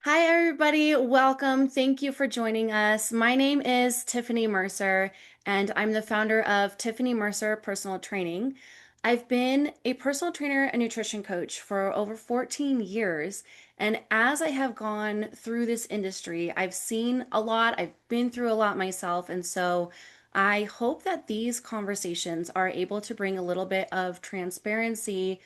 Hi, everybody. Welcome. Thank you for joining us. My name is Tiffany Mercer, and I'm the founder of Tiffany Mercer Personal Training. I've been a personal trainer and nutrition coach for over 14 years. And as I have gone through this industry, I've seen a lot, I've been through a lot myself. And so I hope that these conversations are able to bring a little bit of transparency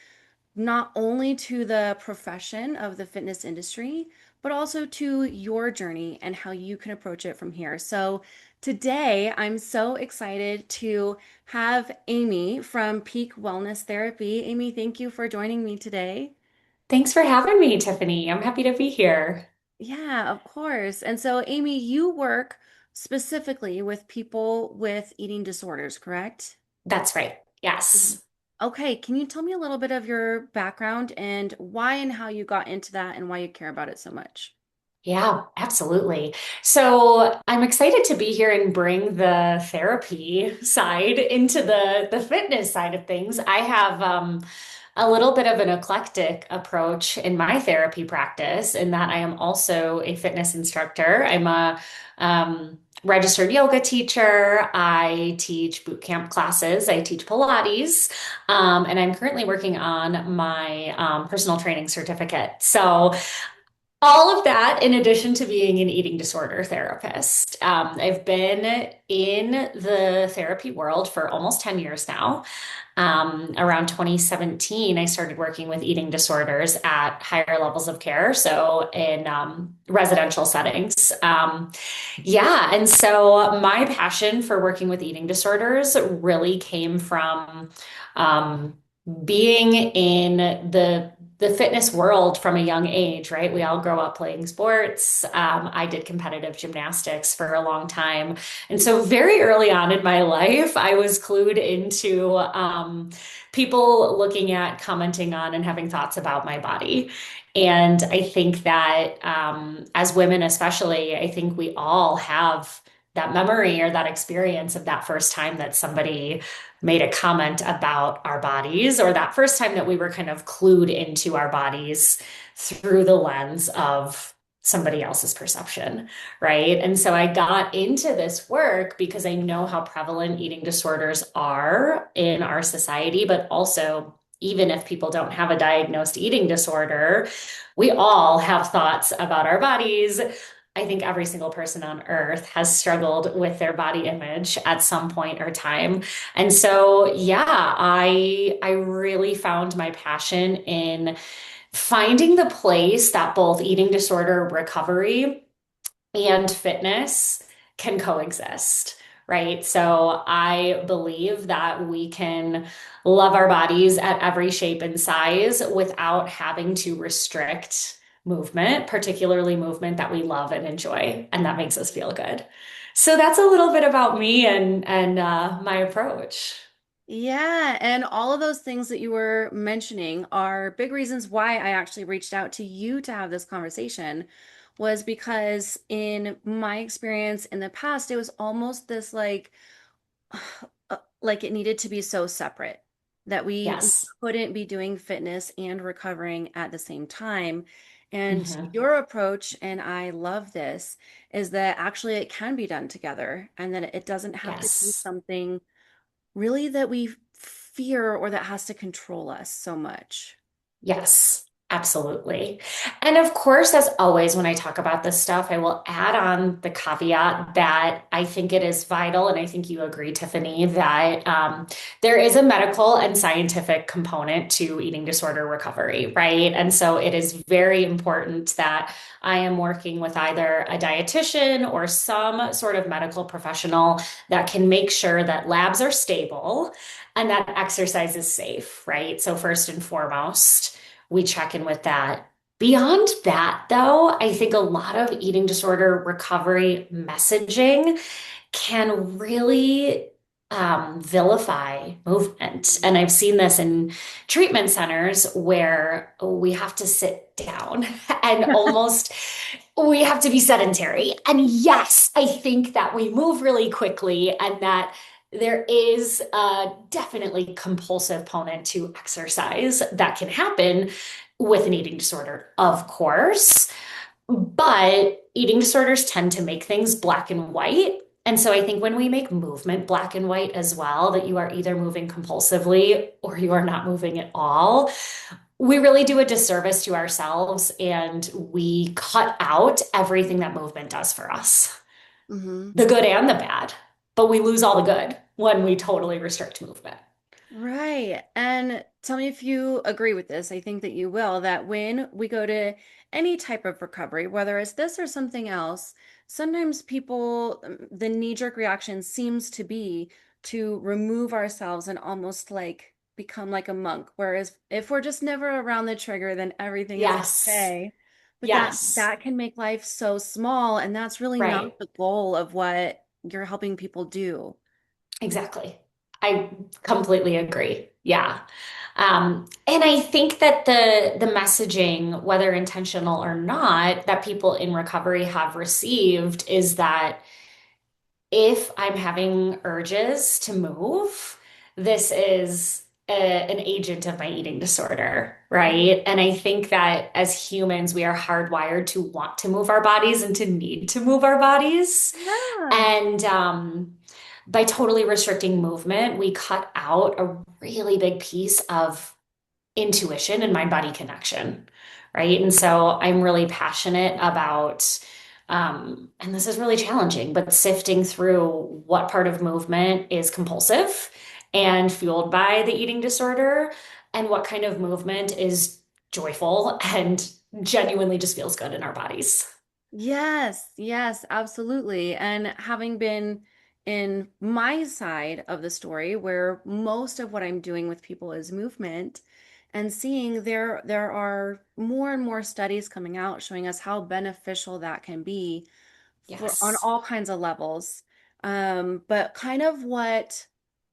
not only to the profession of the fitness industry, but also to your journey and how you can approach it from here. So, today I'm so excited to have Amy from Peak Wellness Therapy. Amy, thank you for joining me today. Thanks for having me, Tiffany. I'm happy to be here. Yeah, of course. And so, Amy, you work specifically with people with eating disorders, correct? That's right. Mhm. Yes. Okay, can you tell me a little bit of your background and why and how you got into that and why you care about it so much? Yeah, absolutely. So I'm excited to be here and bring the therapy side into the fitness side of things. I have a little bit of an eclectic approach in my therapy practice in that I am also a fitness instructor. I'm a registered yoga teacher. I teach bootcamp classes. I teach Pilates. And I'm currently working on my personal training certificate. So all of that, in addition to being an eating disorder therapist. I've been in the therapy world for almost 10 years now. Around 2017, I started working with eating disorders at higher levels of care, so in residential settings. Yeah, and so my passion for working with eating disorders really came from um, being in the fitness world from a young age, right? We all grow up playing sports. I did competitive gymnastics for a long time. And so, very early on in my life, I was clued into people looking at, commenting on, and having thoughts about my body. And I think that as women, especially, I think we all have that memory or that experience of that first time that somebody made a comment about our bodies, or that first time that we were kind of clued into our bodies through the lens of somebody else's perception, right? And so I got into this work because I know how prevalent eating disorders are in our society, but also, even if people don't have a diagnosed eating disorder, we all have thoughts about our bodies. I think every single person on earth has struggled with their body image at some point or time. And so, yeah, I really found my passion in finding the place that both eating disorder recovery and fitness can coexist, right? So I believe that we can love our bodies at every shape and size without having to restrict movement, particularly movement that we love and enjoy, and that makes us feel good. So that's a little bit about me and my approach. Yeah, and all of those things that you were mentioning are big reasons why I actually reached out to you to have this conversation was because in my experience in the past, it was almost this like it needed to be so separate that we Yes. couldn't be doing fitness and recovering at the same time. And Hmm. your approach, and I love this, is that actually it can be done together and that it doesn't have to be Yes. something really that we fear or that has to control us so much. Yes, absolutely. And of course, as always, when I talk about this stuff, I will add on the caveat that I think it is vital, and I think you agree, Tiffany, that there is a medical and scientific component to eating disorder recovery, right? And so it is very important that I am working with either a dietitian or some sort of medical professional that can make sure that labs are stable and that exercise is safe, right? So, first and foremost, we check in with that. Beyond that, though, I think a lot of eating disorder recovery messaging can really vilify movement. And I've seen this in treatment centers where we have to sit down and almost we have to be sedentary. And yes, I think that we move really quickly and that there is a definitely compulsive component to exercise that can happen with an eating disorder, of course. But eating disorders tend to make things black and white. And so I think when we make movement black and white as well, that you are either moving compulsively or you are not moving at all, we really do a disservice to ourselves and we cut out everything that movement does for us, Hmm. the good and the bad. But we lose all the good when we totally restrict movement. Right. And tell me if you agree with this. I think that you will, that when we go to any type of recovery, whether it's this or something else, sometimes people, the knee-jerk reaction seems to be to remove ourselves and almost like become like a monk. Whereas if we're just never around the trigger, then everything is Yes. okay. But that Yes. that can make life so small, and that's really not Right. the goal of what you're helping people do. Exactly. I completely agree. Yeah. And I think that the messaging, whether intentional or not, that people in recovery have received is that if I'm having urges to move, this is an agent of my eating disorder, right? And I think that as humans, we are hardwired to want to move our bodies and to need to move our bodies. Yeah. And by totally restricting movement, we cut out a really big piece of intuition and mind body connection, right? And so I'm really passionate about, and this is really challenging, but sifting through what part of movement is compulsive and fueled by the eating disorder, and what kind of movement is joyful and genuinely just feels good in our bodies. Yes, yes, absolutely. And having been in my side of the story where most of what I'm doing with people is movement and seeing there are more and more studies coming out showing us how beneficial that can be for on Yes. all kinds of levels. But kind of what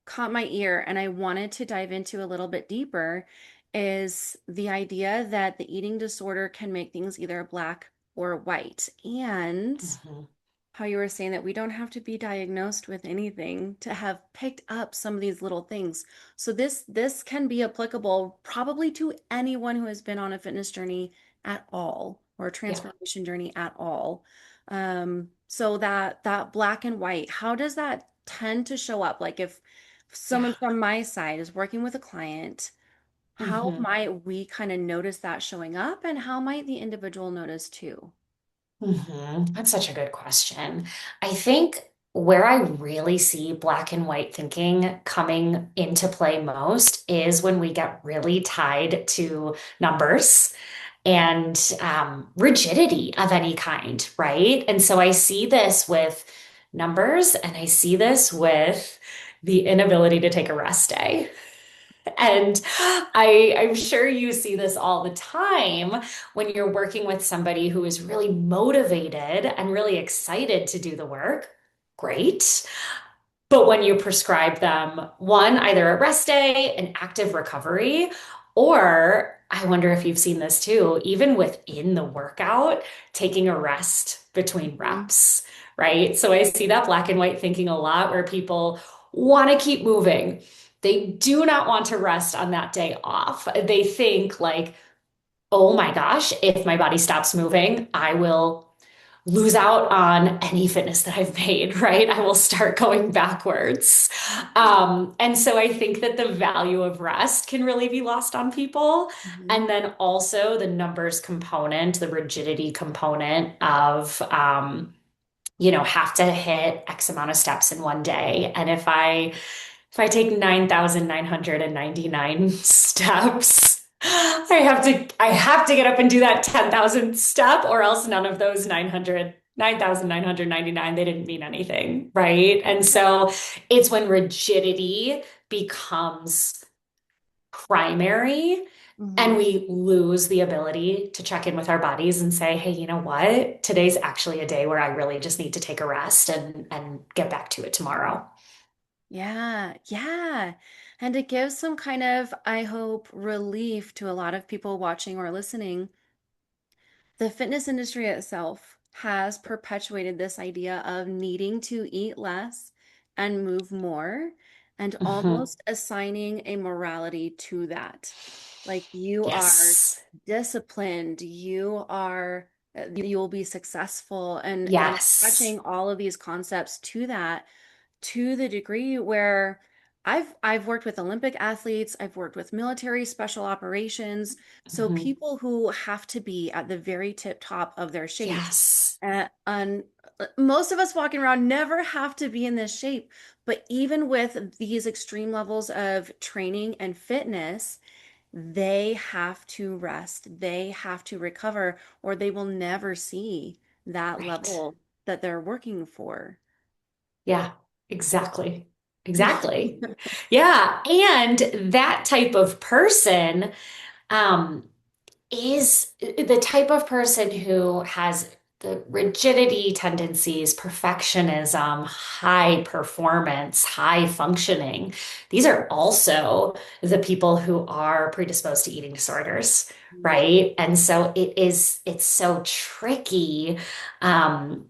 caught my ear and I wanted to dive into a little bit deeper is the idea that the eating disorder can make things either black or white. And Mhm. how you were saying that we don't have to be diagnosed with anything to have picked up some of these little things. So this can be applicable probably to anyone who has been on a fitness journey at all or a Yeah. transformation journey at all. So that black and white, how does that tend to show up? Like if Yeah. someone from my side is working with a client, how Mhm. might we kind of notice that showing up and how might the individual notice too? That's such a good question. I think where I really see black and white thinking coming into play most is when we get really tied to numbers and rigidity of any kind, right? And so I see this with numbers and I see this with the inability to take a rest day. And I'm sure you see this all the time when you're working with somebody who is really motivated and really excited to do the work. Great. But when you prescribe them one, either a rest day, an active recovery, or I wonder if you've seen this too, even within the workout, taking a rest between Mhm. reps, right? So I see that black and white thinking a lot where people want to keep moving. They do not want to rest on that day off. They think like, oh my gosh, if my body stops moving, I will lose out on any fitness that I've made, right? I will start going backwards. And so I think that the value of rest can really be lost on people. Mhm. And then also the numbers component, the rigidity component of, have to hit X amount of steps in one day. And if I take 9,999 steps, I have to get up and do that 10,000 step or else none of those 9,999 they didn't mean anything, right? And so it's when rigidity becomes primary and Mhm. we lose the ability to check in with our bodies and say, hey, you know what? Today's actually a day where I really just need to take a rest and get back to it tomorrow. Yeah, yeah. And it gives some kind of, I hope, relief to a lot of people watching or listening. The fitness industry itself has perpetuated this idea of needing to eat less and move more, and Mhm. almost assigning a morality to that. Like you are Yes. disciplined, you are. you'll be successful, and Yes. attaching all of these concepts to that, to the degree where I've worked with Olympic athletes, I've worked with military special operations, so Mhm. people who have to be at the very tip top of their shape. Yes. And most of us walking around never have to be in this shape, but even with these extreme levels of training and fitness, they have to rest, they have to recover, or they will never see that Right. level that they're working for. Yeah, exactly. Exactly. Yeah. And that type of person, um, is the type of person who has the rigidity tendencies, perfectionism, high performance, high functioning. These are also the people who are predisposed to eating disorders, right? And so it's so tricky. Um,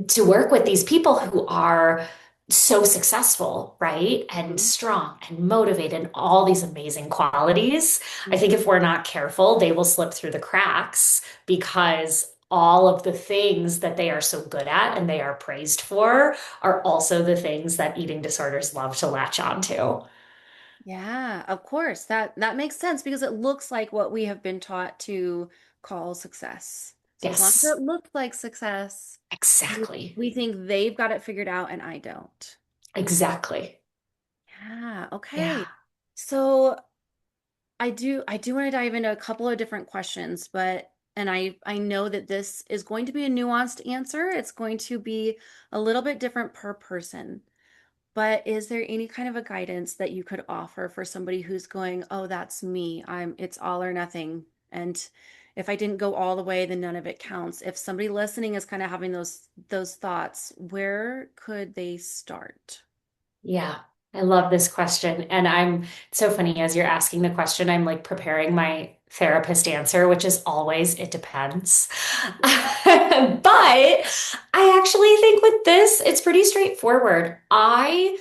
to work with these people who are so successful, right? And Mhm. strong and motivated, and all these amazing qualities. I think Mhm. if we're not careful, they will slip through the cracks because all of the things that they are so good at and they are praised for are also the things that eating disorders love to latch onto. Yeah, of course. That makes sense because it looks like what we have been taught to call success. So as long as Yes, it looks like success, we exactly. we think they've got it figured out and I don't. Exactly. Yeah, Yeah. okay. So I do want to dive into a couple of different questions, but and I know that this is going to be a nuanced answer. It's going to be a little bit different per person. But is there any kind of a guidance that you could offer for somebody who's going, "Oh, that's me. It's all or nothing." And if I didn't go all the way, then none of it counts. If somebody listening is kind of having those thoughts, where could they start? Yeah, I love this question. And I'm it's so funny as you're asking the question, I'm like preparing my therapist answer, which is always, it depends. But I actually think with this, it's pretty straightforward. I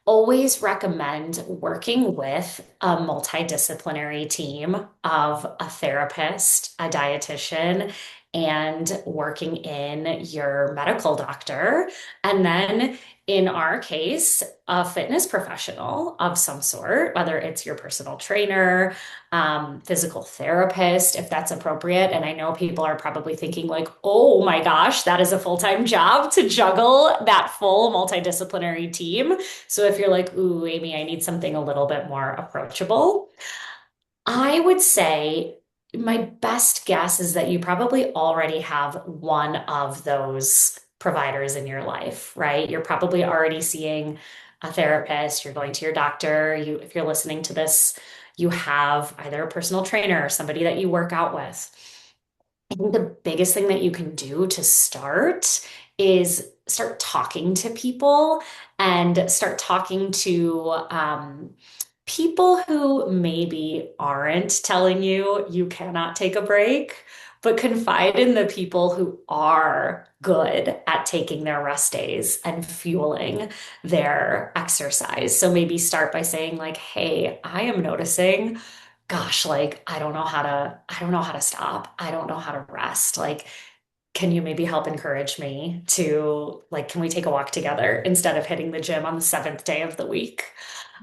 always recommend working with a multidisciplinary team of a therapist, a dietitian, and working in your medical doctor. And then in our case, a fitness professional of some sort, whether it's your personal trainer, physical therapist, if that's appropriate. And I know people are probably thinking, like, oh my gosh, that is a full-time job to juggle that full multidisciplinary team. So if you're like, ooh, Amy, I need something a little bit more approachable, I would say my best guess is that you probably already have one of those providers in your life, right? You're probably already seeing a therapist, you're going to your doctor, if you're listening to this, you have either a personal trainer or somebody that you work out with. I think the biggest thing that you can do to start is start talking to people and start talking to people who maybe aren't telling you cannot take a break, but confide in the people who are good at taking their rest days and fueling their exercise. So maybe start by saying, like, hey, I am noticing, gosh, like I don't know how to stop. I don't know how to rest. Like, can you maybe help encourage me to, like, can we take a walk together instead of hitting the gym on the seventh day of the week?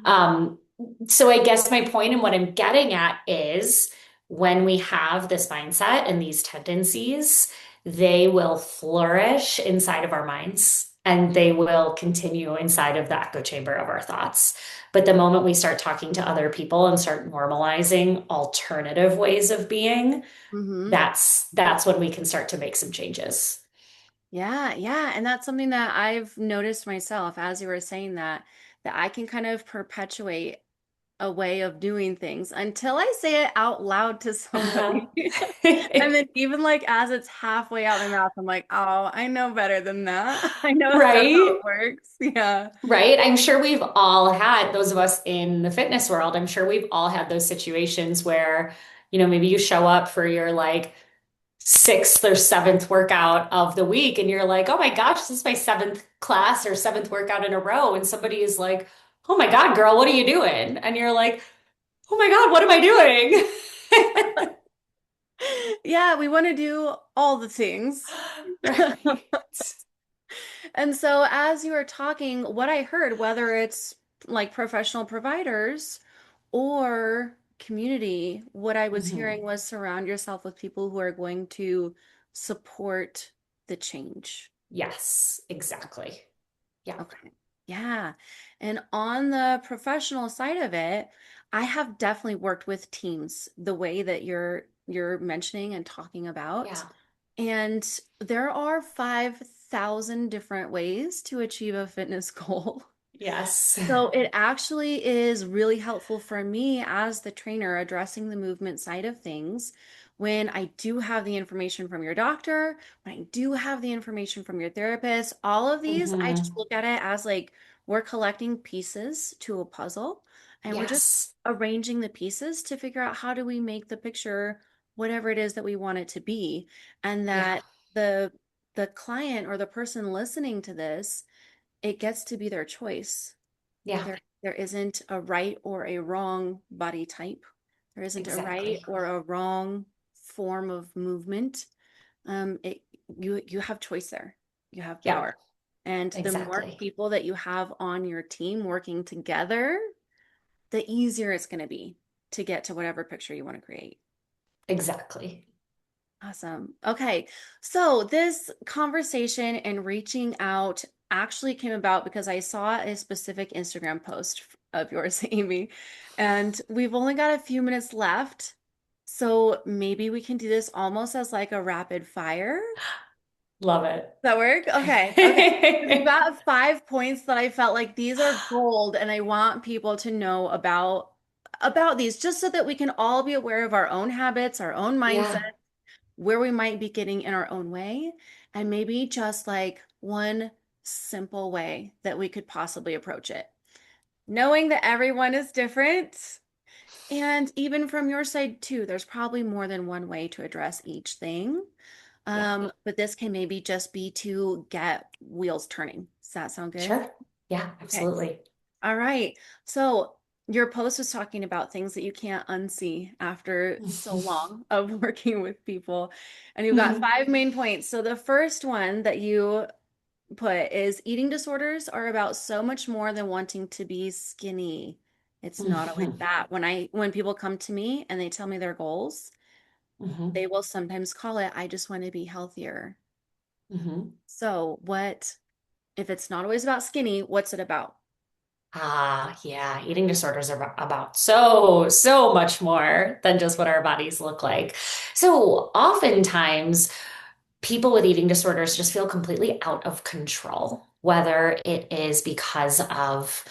Um, so I guess my point and what I'm getting at is when we have this mindset and these tendencies, they will flourish inside of our minds and they will continue inside of the echo chamber of our thoughts. But the moment we start talking to other people and start normalizing alternative ways of being, Mm-hmm. that's when we can start to make some changes. Yeah, yeah. And that's something that I've noticed myself as you were saying that, that I can kind of perpetuate a way of doing things until I say it out loud to Uh-huh. somebody. And then even like as it's halfway out my mouth, I'm like, oh, I know better than that. I know that's not how Right? it works. Yeah. Right? I'm sure we've all had, those of us in the fitness world, I'm sure we've all had those situations where, maybe you show up for your like sixth or seventh workout of the week and you're like, oh my gosh, this is my seventh class or seventh workout in a row. And somebody is like, oh my God, girl, what are you doing? And you're like, oh my God, what am I doing? Yeah, we want to do all the things. Right. And so, as you were talking, what I heard, whether it's like professional providers or community, what I was hearing Hmm. was surround yourself with people who are going to support the change. Yes, exactly. Yeah. Okay. Yeah. And on the professional side of it, I have definitely worked with teams the way that you're mentioning and talking about. Yeah. And there are 5,000 different ways to achieve a fitness goal. Yes. So it actually is really helpful for me as the trainer addressing the movement side of things when I do have the information from your doctor, when I do have the information from your therapist. All of these, I just Hmm. look at it as like we're collecting pieces to a puzzle and we're just Yes. arranging the pieces to figure out how do we make the picture whatever it is that we want it to be. And Yeah. that the client or the person listening to this, it gets to be their choice. Yeah. There isn't a right or a wrong body type. There isn't a right Exactly. or a wrong form of movement. It you have choice there. You have Yeah. power. And the more Exactly. people that you have on your team working together, the easier it's going to be to get to whatever picture you want to create. Exactly. Awesome. Okay. So this conversation and reaching out actually came about because I saw a specific Instagram post of yours, Amy, and we've only got a few minutes left. So maybe we can do this almost as like a rapid fire. Love it. Does that work? Okay. Okay. Because I've got 5 points that I felt like these are gold and I want people to know about these just so that we can all be aware of our own habits, our own mindset, Yeah. where we might be getting in our own way, and maybe just like one simple way that we could possibly approach it. Knowing that everyone is different, and even from your side too, there's probably more than one way to address each thing. Yeah. But this can maybe just be to get wheels turning. Does that sound good? Sure. Yeah, Okay. absolutely. All right. So your post was talking about things that you can't unsee after so long of working with people. And you've got 5 main points. So the first one that you put is eating disorders are about so much more than wanting to be skinny. It's not always Hmm. that. When people come to me and they tell me their goals, Hmm. they will sometimes call it, I just want to be healthier. Hmm. So what, if it's not always about skinny, what's it about? Ah, yeah. Eating disorders are about so much more than just what our bodies look like. So oftentimes, people with eating disorders just feel completely out of control, whether it is because of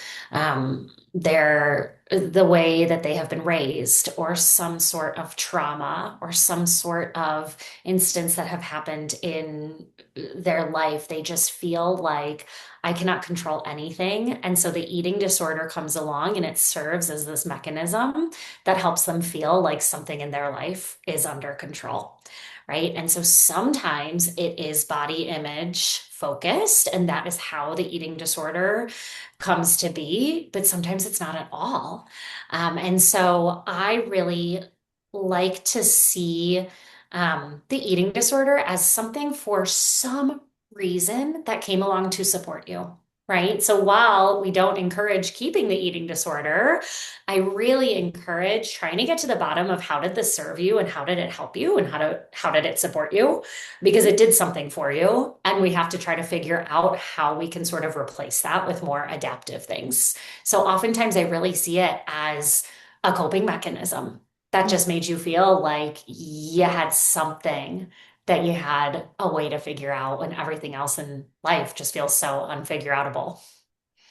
the way that they have been raised, or some sort of trauma, or some sort of instance that have happened in their life. They just feel like I cannot control anything. And so the eating disorder comes along and it serves as this mechanism that helps them feel like something in their life is under control. Right. And so sometimes it is body image focused, and that is how the eating disorder comes to be, but sometimes it's not at all. And so I really like to see the eating disorder as something for some reason that came along to support you. Right. So while we don't encourage keeping the eating disorder, I really encourage trying to get to the bottom of how did this serve you and how did it help you and how did it support you? Because Mhm. it did something for you. And we have to try to figure out how we can sort of replace that with more adaptive things. So oftentimes I really see it as a coping mechanism that just made you feel like you had something that you had a way to figure out when everything else in life just feels so unfigureoutable.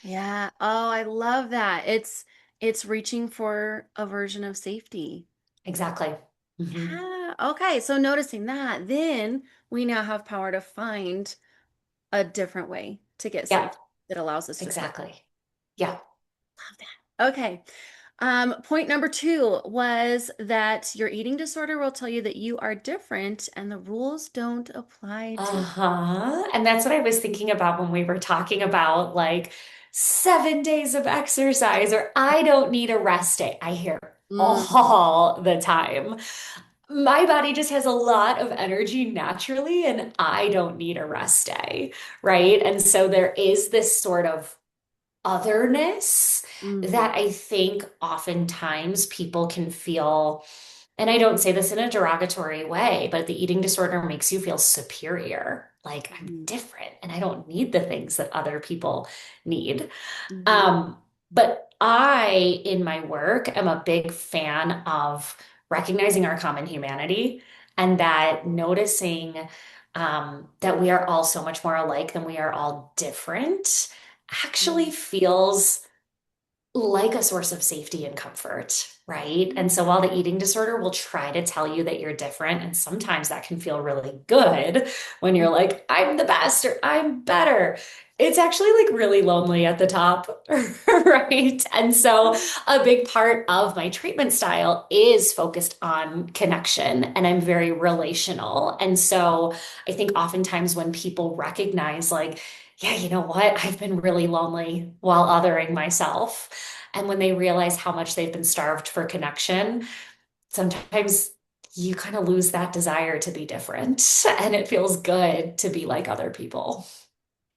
Yeah. Oh, I love that. It's reaching for a version of safety. Exactly. Hmm. Yeah. Okay. So noticing that, then we now have power to find a different way to get Yeah, safe that allows us to thrive. exactly. Yeah. Love that. Okay. Point number two was that your eating disorder will tell you that you are different and the rules don't apply to Uh-huh. And that's what I was thinking about when we were talking about like 7 days of exercise, or I don't need a rest day. I hear you. all the time. my body just has a lot of energy naturally, and I don't need a rest day, right? And so there is this sort of otherness Mm, that I think oftentimes people can feel, and I don't say this in a derogatory way, but the eating disorder makes you feel superior. Like I'm mhm, different and I don't need the things that other people need. mhm, Um, but I, in my work, am a big fan of recognizing our common humanity and that noticing that we are all so much more alike than we are all different actually mm, feels like a source of safety and comfort, right? And so mm, while the eating disorder will try to tell you that you're different, and sometimes that can feel really good when you're like, I'm the best or I'm better. It's actually like really lonely at the top, right? And so mm. a big part of my treatment style is focused on connection, and I'm very relational. And so I think oftentimes when people recognize, like, yeah, you know what? I've been really lonely while othering myself. And when they realize how much they've been starved for connection, sometimes you kind of lose that desire to be different. And it feels good to be like other people.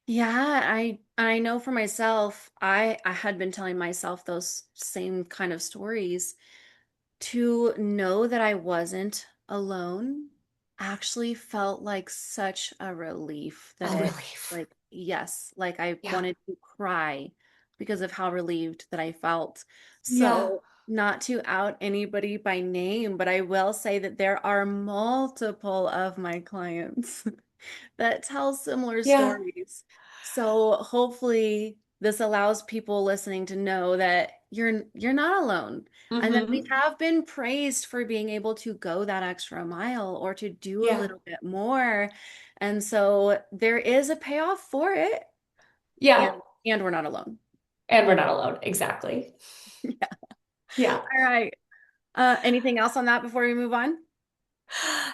Yeah, I know for myself, I had been telling myself those same kind of stories. To know that I wasn't alone actually felt like such a relief that A it, relief. like, yes, like I Yeah. wanted to cry because of how relieved that I felt. Yeah. So, not to out anybody by name, but I will say that there are multiple of my clients that tell similar Yeah. stories. So hopefully this allows people listening to know that you're not alone and that we Hmm. have been praised for being able to go that extra mile or to do a Yeah. little bit more. And so there is a payoff for it and Yeah. and we're not alone. And we're not alone. Exactly. Yeah. Yeah. All right. Anything else on that before we move on?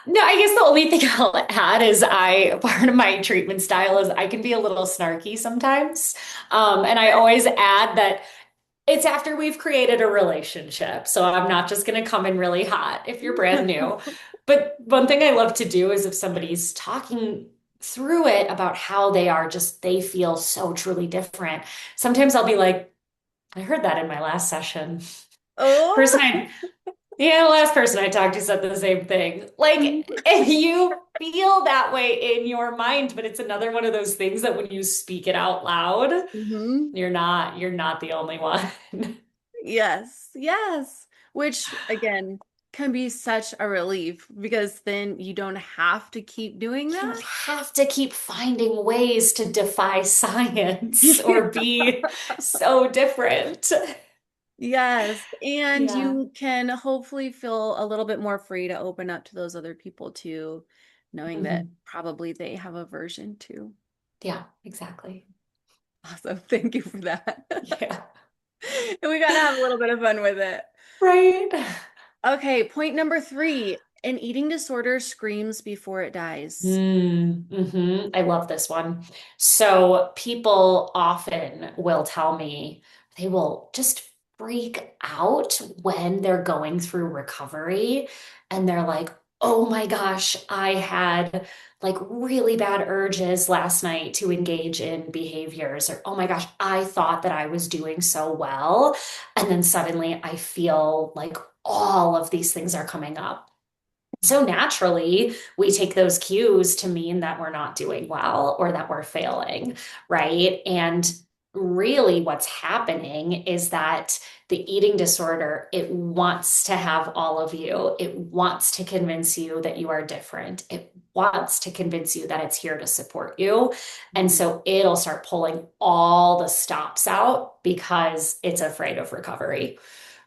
No, I guess the only thing I'll add is part of my treatment style is I can be a little snarky sometimes. And I always add that it's after we've created a relationship. So I'm not just going to come in really hot if you're brand new. But one thing I love to do is if somebody's talking through it about how they are just, they feel so truly different. Sometimes I'll be like, I heard that in my last session. Oh. Person I Yeah, the last person I talked to said the same thing. Like, if you feel that way in your mind, but it's another one of those things that when you speak it out loud, Mhm. you're not the only one. Yes, yes. Which again can be such a relief because then you don't have to keep doing You don't that. have to keep finding ways to defy science or be so different. Yes, and Yeah. you can hopefully feel a little bit more free to open up to those other people too, knowing that Mhm. probably they have a version too. Yeah, exactly. Awesome. Thank you for that. Yeah. We got to have a little bit of fun with it. Right. Okay, point number three, an eating disorder screams before it dies. I love this one. So people often will tell me they will just freak out when they're going through recovery and they're like, oh my gosh, I had like really bad urges last night to engage in behaviors, or oh my gosh, I thought that I was doing so well. And then suddenly I feel like all of these things are coming up. So naturally, we take those cues to mean that we're not doing well or that we're failing, right? And really, what's happening is that the eating disorder, it wants to have all of you. It wants to convince you that you are different. It wants to convince you that it's here to support you. And Mhm. so it'll start pulling all the stops out because it's afraid of recovery.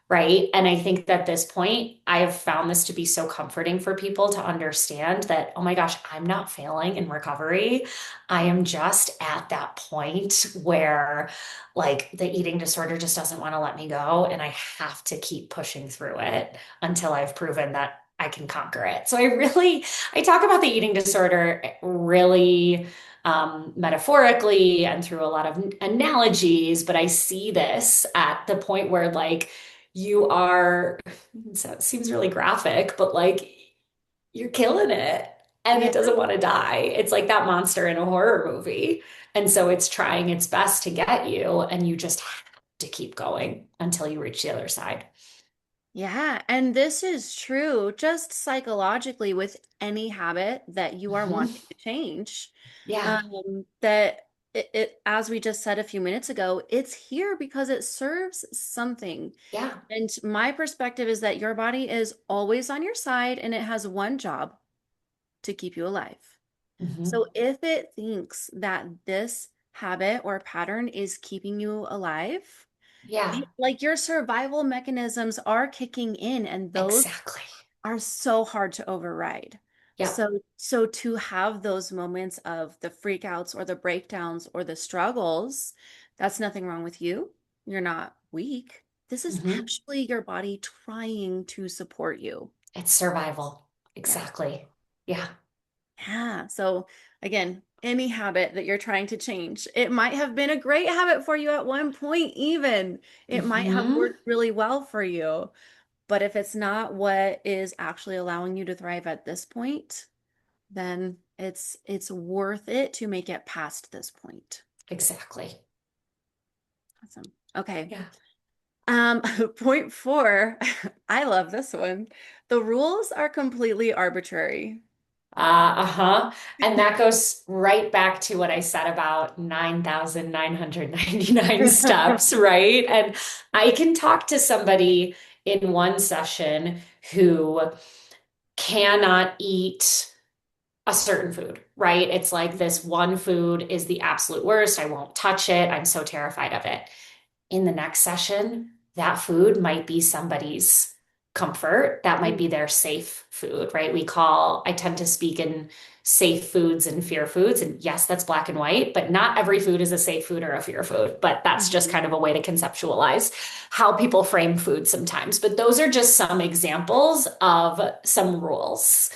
Right. And I think that this point, I have found this to be so comforting for people to understand that, oh my gosh, I'm not failing in recovery. I am just at that point where like the eating disorder just doesn't want to let me go. And I have to keep pushing through it until I've proven that I can conquer it. So I talk about the eating disorder really metaphorically and through a lot of analogies, but I see this at the point where like, you are, so it seems really graphic, but like you're killing it. And Yeah. it doesn't want to die. It's like that monster in a horror movie. And so it's trying its best to get you, and you just have to keep going until you reach the other side. Yeah, and this is true just psychologically with any habit that you are Hmm. wanting to change. Yeah, That as we just said a few minutes ago, it's here because it serves something. yeah. And my perspective is that your body is always on your side and it has one job to keep you alive. So Hmm. if it thinks that this habit or pattern is keeping you alive, Yeah, like your survival mechanisms are kicking in, and those exactly. are so hard to override. Yep. So to have those moments of the freakouts or the breakdowns or the struggles, that's nothing wrong with you. You're not weak. This is Hmm. actually your body trying to support you. It's survival. Yeah. Exactly. Yeah. Yeah. So again, any habit that you're trying to change, it might have been a great habit for you at one point, even. It might have Hmm. worked really well for you. But if it's not what is actually allowing you to thrive at this point, then it's worth it to make it past this point. Exactly. Awesome. Okay. Yeah. Point four. I love this one. The rules are completely arbitrary. Uh-huh. And that goes right back to what I said about 9,999 steps, right? And I can talk to somebody in one session who cannot eat a certain food, right? It's like this one food is the absolute worst. I won't touch it. I'm so terrified of it. In the next session, that food might be somebody's comfort. That might be their safe food, right? I tend to speak in safe foods and fear foods. And yes, that's black and white, but not every food is a safe food or a fear food. But that's just Mhm. kind of a way to conceptualize how people frame food sometimes. But those are just some examples of some rules.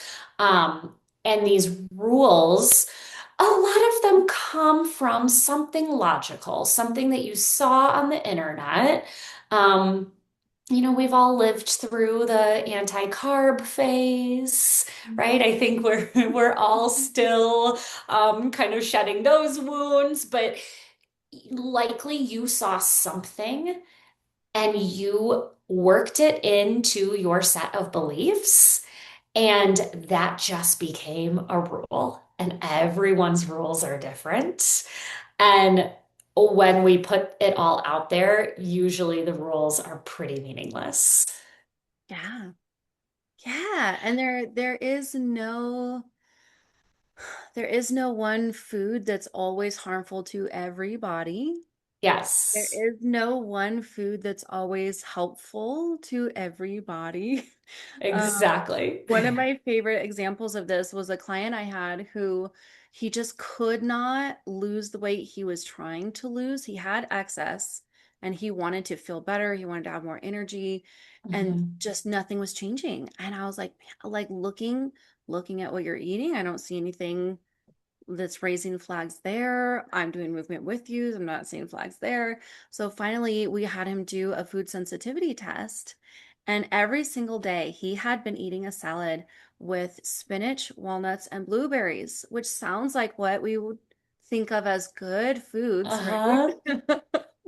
Yeah. And these rules, a lot of them come from something logical, something that you saw on the internet. Um, we've all lived through the anti-carb phase, right? I think we're all still kind of shedding those wounds, but likely you saw something and you worked it into your set of beliefs. And that just became a rule, and everyone's rules are different. And when we put it all out there, usually the rules are pretty meaningless. Yeah. Yeah. And there is no one food that's always harmful to everybody. There Yes, is no one food that's always helpful to everybody. exactly. One of my favorite examples of this was a client I had who he just could not lose the weight he was trying to lose. He had excess and he wanted to feel better. He wanted to have more energy and Mhm. just nothing was changing. And I was like looking at what you're eating, I don't see anything that's raising flags there. I'm doing movement with you. I'm not seeing flags there. So finally, we had him do a food sensitivity test. And every single day, he had been eating a salad with spinach, walnuts, and blueberries, which sounds like what we would think of as good foods, Uh-huh. right?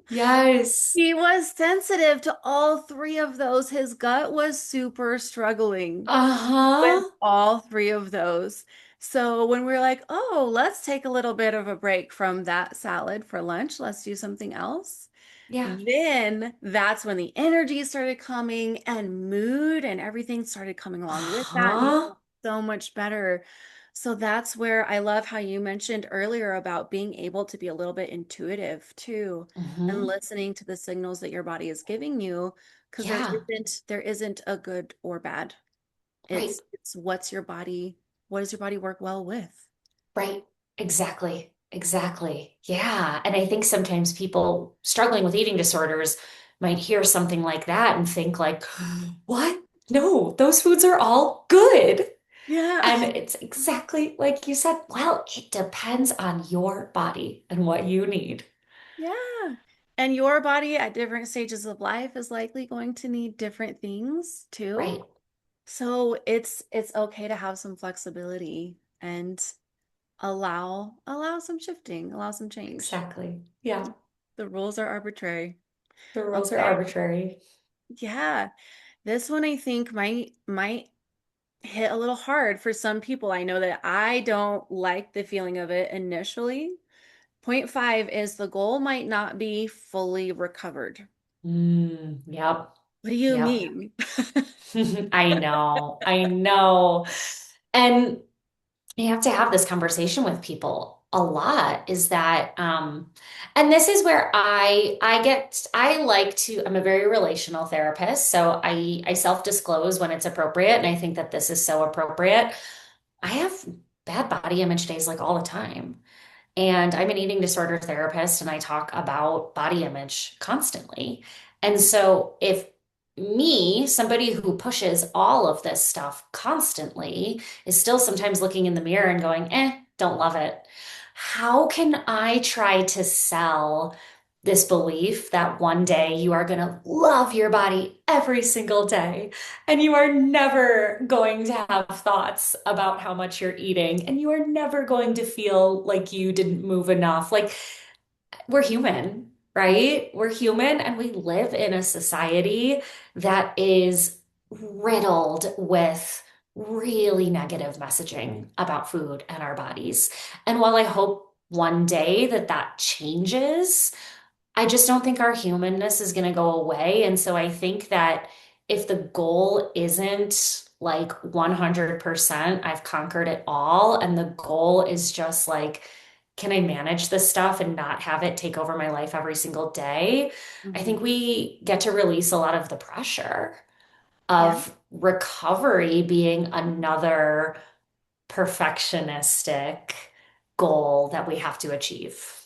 Yes. He was sensitive to all three of those. His gut was super struggling with Uh-huh. all three of those. So when we're like, oh, let's take a little bit of a break from that salad for lunch, let's do something else. Yeah. Then that's when the energy started coming and mood and everything started coming along with that. And he Uh-huh. felt so much better. So that's where I love how you mentioned earlier about being able to be a little bit intuitive too and Hmm. listening to the signals that your body is giving you because there Yeah. isn't there isn't a good or bad. Right. It's what does your body work well with? Right. Exactly. Exactly. Yeah. And I think sometimes people struggling with eating disorders might hear something like that and think like, what? No, those foods are all good. Yeah. And it's exactly like you said. Well, it depends on your body and what you need. Yeah. And your body at different stages of life is likely going to need different things too. Right. So it's okay to have some flexibility and allow some shifting, allow some change. Exactly. Yeah. The rules are arbitrary. The rules are Okay. arbitrary. Yeah. This one I think might hit a little hard for some people. I know that I don't like the feeling of it initially. Point five is the goal might not be fully recovered. Yep. What do you Yep. mean? I know. I know. And you have to have this conversation with people a lot is that and this is where I like to I'm a very relational therapist, so I self-disclose when it's appropriate, and I think that this is so appropriate. I have bad body image days like all the time. And I'm an eating disorder therapist and I talk about body image constantly. And so if me, somebody who pushes all of this stuff constantly, is still sometimes looking in the mirror and going, don't love it. How can I try to sell this belief that one day you are going to love your body every single day and you are never going to have thoughts about how much you're eating and you are never going to feel like you didn't move enough? Like, we're human, right? We're human and we live in a society that is riddled with really negative messaging about food and our bodies. And while I hope one day that that changes, I just don't think our humanness is going to go away. And so I think that if the goal isn't like 100%, I've conquered it all, and the goal is just like, can I manage this stuff and not have it take over my life every single day? I Mhm. think we get to release a lot of the pressure Yeah. of recovery being another perfectionistic goal that we have to achieve.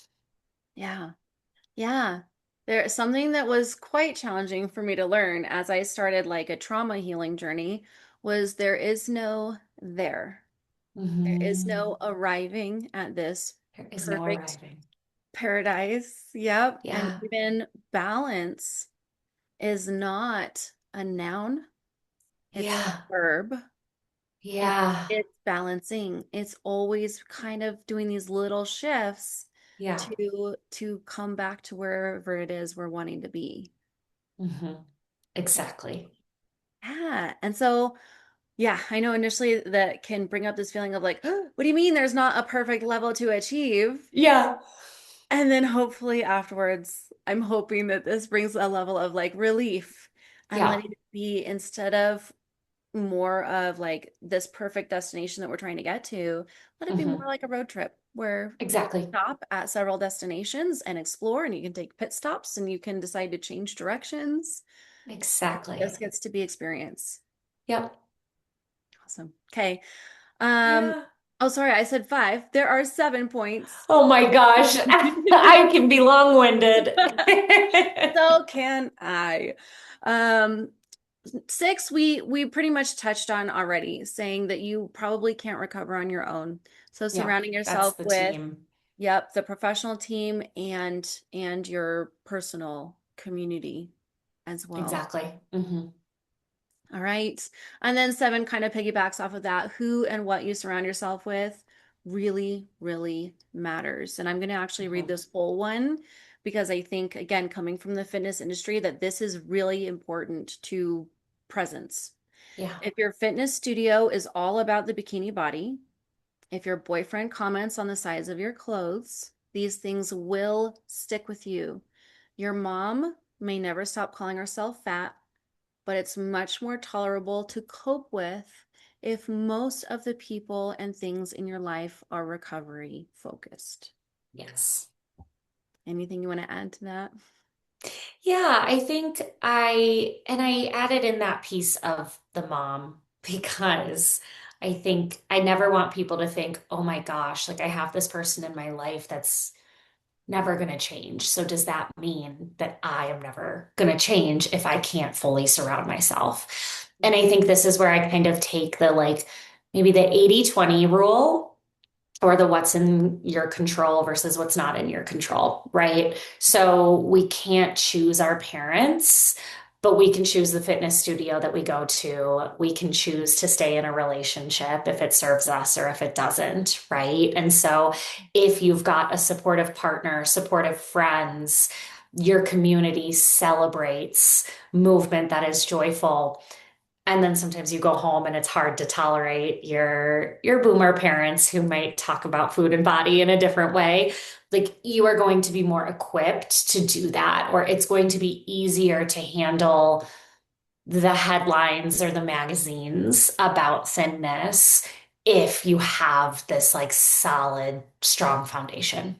Yeah. Yeah. There's something that was quite challenging for me to learn as I started like a trauma healing journey was there is no there. There is no Mhm. arriving at this There is no perfect arriving. paradise. Yep. And Yeah. even balance is not a noun, it's a Yeah. verb. And Yeah. it's balancing. It's always kind of doing these little shifts Yeah. to come back to wherever it is we're wanting to be. Exactly. Yeah. And so, yeah, I know initially that can bring up this feeling of like, what do you mean there's not a perfect level to achieve? Yeah. And then hopefully afterwards, I'm hoping that this brings a level of like relief and Yeah. letting it be instead of more of like this perfect destination that we're trying to get to, let it be more hmm like a road trip where you Exactly. stop at several destinations and explore, and you can take pit stops and you can decide to change directions. Exactly. This gets to be experience. Yep. Awesome. Okay. Um, Yeah. oh, sorry, I said five. There are 7 points. Oh my gosh. I can be long-winded. So can I. Um, six, we pretty much touched on already, saying that you probably can't recover on your own. So Yep. surrounding That's yourself the with, team. yep, the professional team and your personal community as well. Exactly. All right. And then seven kind of piggybacks off of that. Who and what you surround yourself with really, really matters. And I'm going to actually read hmm this whole one because I think, again, coming from the fitness industry, that this is really important to presence. Yeah. If your fitness studio is all about the bikini body, if your boyfriend comments on the size of your clothes, these things will stick with you. Your mom may never stop calling herself fat, but it's much more tolerable to cope with if most of the people and things in your life are recovery focused. Yes. Anything you want to add to that? Yeah, I think I added in that piece of the mom because I think I never want people to think, oh my gosh, like I have this person in my life that's never going to change. So does that mean that I am never going to change if I can't fully surround myself? And I think this is where I kind of take the like maybe the 80-20 rule or the what's in your control versus what's not in your control, right? So we can't choose our parents, but we can choose the fitness studio that we go to. We can choose to stay in a relationship if it serves us or if it doesn't, right? And so if you've got a supportive partner, supportive friends, your community celebrates movement that is joyful. And then sometimes you go home and it's hard to tolerate your boomer parents who might talk about food and body in a different way. Like you are going to be more equipped to do that, or it's going to be easier to handle the headlines or the magazines about thinness if you have this like solid, strong foundation.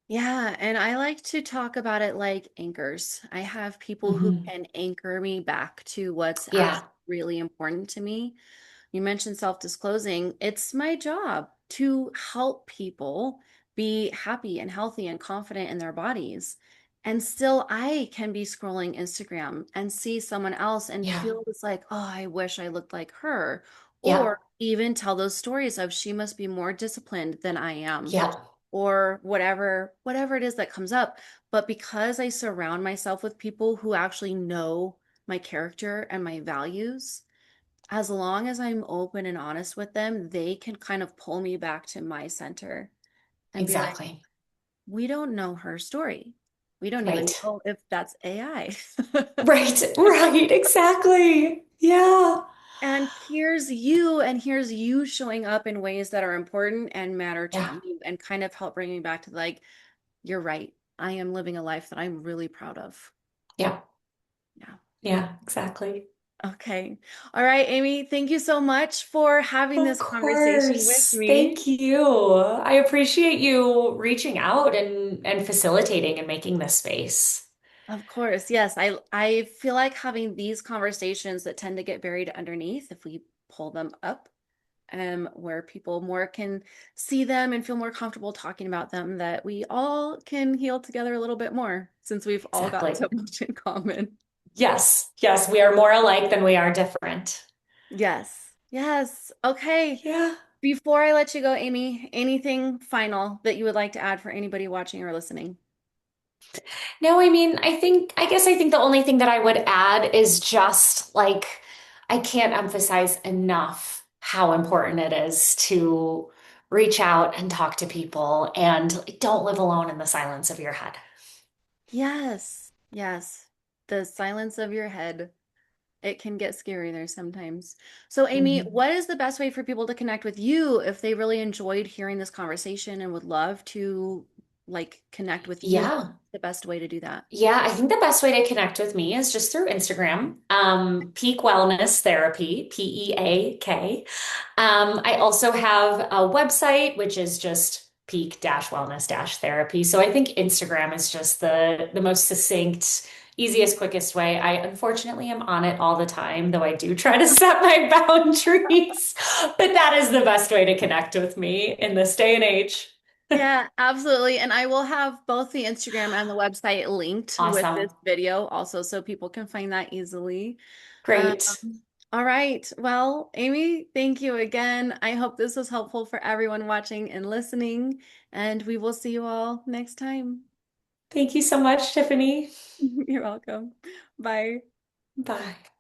Yeah, and I like to talk about it like anchors. I have people who Hmm. can anchor me back to what's actually Yeah, really important to me. You mentioned self-disclosing. It's my job to help people be happy and healthy and confident in their bodies. And still, I can be scrolling Instagram and see someone else and yeah, feel it's like, oh, I wish I looked like her. yeah, Or even tell those stories of she must be more disciplined than I am, yeah, or whatever it is that comes up. But because I surround myself with people who actually know my character and my values, as long as I'm open and honest with them, they can kind of pull me back to my center and be like, exactly. we don't know her story. We don't even Right. know if that's AI. Right, right, exactly. Yeah, And here's you showing up in ways that are important and matter to yeah, you and kind of help bring me back to like, you're right. I am living a life that I'm really proud of. yeah, Yeah. yeah, exactly. Okay. All right, Amy, thank you so much for having Of this conversation with course. me. Thank you. I appreciate you reaching out and facilitating and making this space. Of course, yes. I feel like having these conversations that tend to get buried underneath, if we pull them up, where people more can see them and feel more comfortable talking about them, that we all can heal together a little bit more since we've all got Exactly. so much in common. Yes, yes, we are more alike than we are different. Yes. Yes. Okay. Yeah. Before I let you go, Amy, anything final that you would like to add for anybody watching or listening? No, I mean, I guess I think the only thing that I would add is just like, I can't emphasize enough how important it is to reach out and talk to people and don't live alone in the silence of your head. Yes. Yes. The silence of your head. It can get scary there sometimes. So, Amy, Mhm. what is the best way for people to connect with you if they really enjoyed hearing this conversation and would love to like connect with you? What's Yeah. the best way to do that? Yeah, I think the best way to connect with me is just through Instagram, Peak Wellness Therapy, PEAK. I also have a website, which is just peak-wellness-therapy. So I think Instagram is just the most succinct, easiest, quickest way. I unfortunately am on it all the time, though I do try to set my boundaries. But that is the best way to connect with me in this day and age. Yeah, absolutely. And I will have both the Instagram and the website linked with Awesome. this video also so people can find that easily. Um, Great. all right. Well, Amy, thank you again. I hope this was helpful for everyone watching and listening, and we will see you all next time. Thank you so much, Tiffany. You're welcome. Bye. Bye.